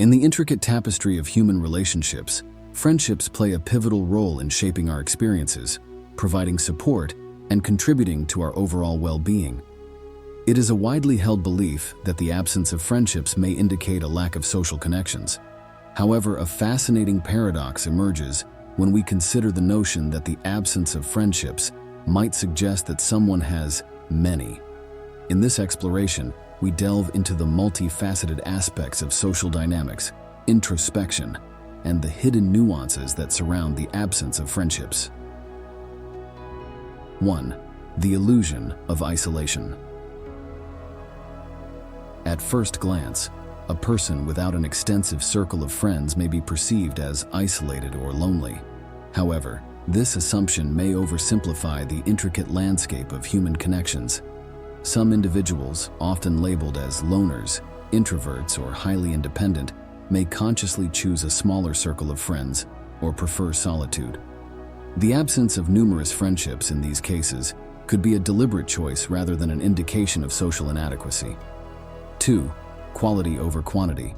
In the intricate tapestry of human relationships, friendships play a pivotal role in shaping our experiences, providing support, and contributing to our overall well-being. It is a widely held belief that the absence of friendships may indicate a lack of social connections. However, a fascinating paradox emerges when we consider the notion that the absence of friendships might suggest that someone has many. In this exploration, we delve into the multifaceted aspects of social dynamics, introspection, and the hidden nuances that surround the absence of friendships. 1. The illusion of isolation. At first glance, a person without an extensive circle of friends may be perceived as isolated or lonely. However, this assumption may oversimplify the intricate landscape of human connections. Some individuals, often labeled as loners, introverts, or highly independent, may consciously choose a smaller circle of friends or prefer solitude. The absence of numerous friendships in these cases could be a deliberate choice rather than an indication of social inadequacy. 2. Quality over quantity.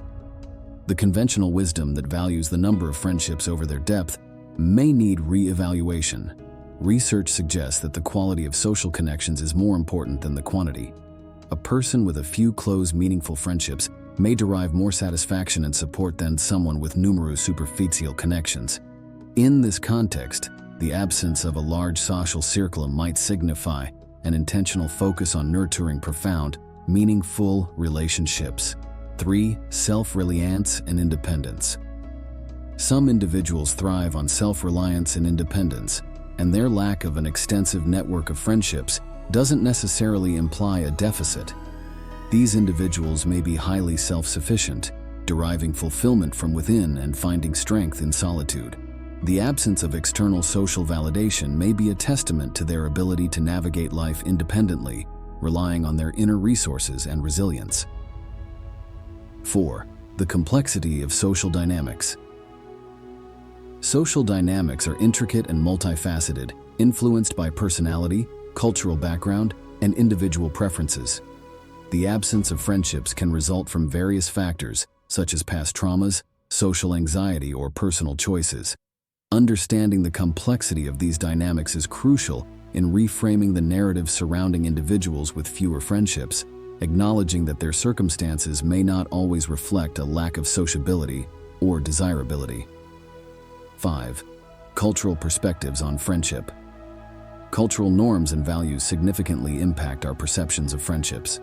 The conventional wisdom that values the number of friendships over their depth may need re-evaluation. Research suggests that the quality of social connections is more important than the quantity. A person with a few close, meaningful friendships may derive more satisfaction and support than someone with numerous superficial connections. In this context, the absence of a large social circle might signify an intentional focus on nurturing profound, meaningful relationships. 3. Self-reliance and independence. Some individuals thrive on self-reliance and independence, and their lack of an extensive network of friendships doesn't necessarily imply a deficit. These individuals may be highly self-sufficient, deriving fulfillment from within and finding strength in solitude. The absence of external social validation may be a testament to their ability to navigate life independently, relying on their inner resources and resilience. 4. The complexity of social dynamics. Social dynamics are intricate and multifaceted, influenced by personality, cultural background, and individual preferences. The absence of friendships can result from various factors, such as past traumas, social anxiety, or personal choices. Understanding the complexity of these dynamics is crucial in reframing the narrative surrounding individuals with fewer friendships, acknowledging that their circumstances may not always reflect a lack of sociability or desirability. 5. Cultural perspectives on friendship. Cultural norms and values significantly impact our perceptions of friendships.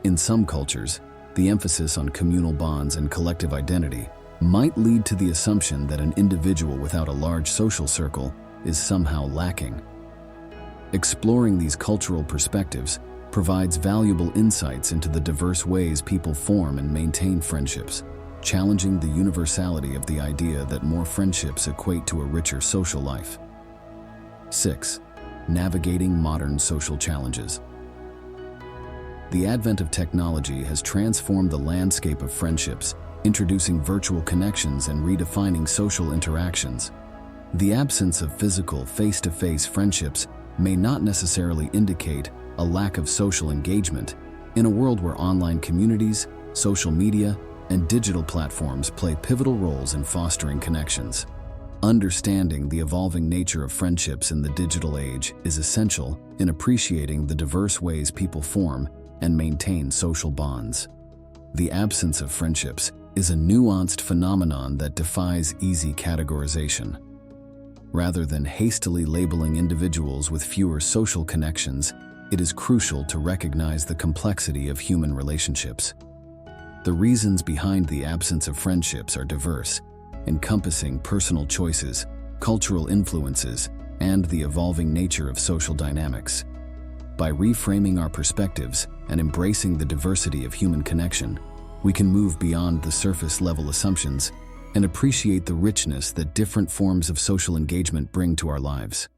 In some cultures, the emphasis on communal bonds and collective identity might lead to the assumption that an individual without a large social circle is somehow lacking. Exploring these cultural perspectives provides valuable insights into the diverse ways people form and maintain friendships, challenging the universality of the idea that more friendships equate to a richer social life. 6. Navigating modern social challenges. The advent of technology has transformed the landscape of friendships, introducing virtual connections and redefining social interactions. The absence of physical, face-to-face friendships may not necessarily indicate a lack of social engagement in a world where online communities, social media, and digital platforms play pivotal roles in fostering connections. Understanding the evolving nature of friendships in the digital age is essential in appreciating the diverse ways people form and maintain social bonds. The absence of friendships is a nuanced phenomenon that defies easy categorization. Rather than hastily labeling individuals with fewer social connections, it is crucial to recognize the complexity of human relationships. The reasons behind the absence of friendships are diverse, encompassing personal choices, cultural influences, and the evolving nature of social dynamics. By reframing our perspectives and embracing the diversity of human connection, we can move beyond the surface-level assumptions and appreciate the richness that different forms of social engagement bring to our lives.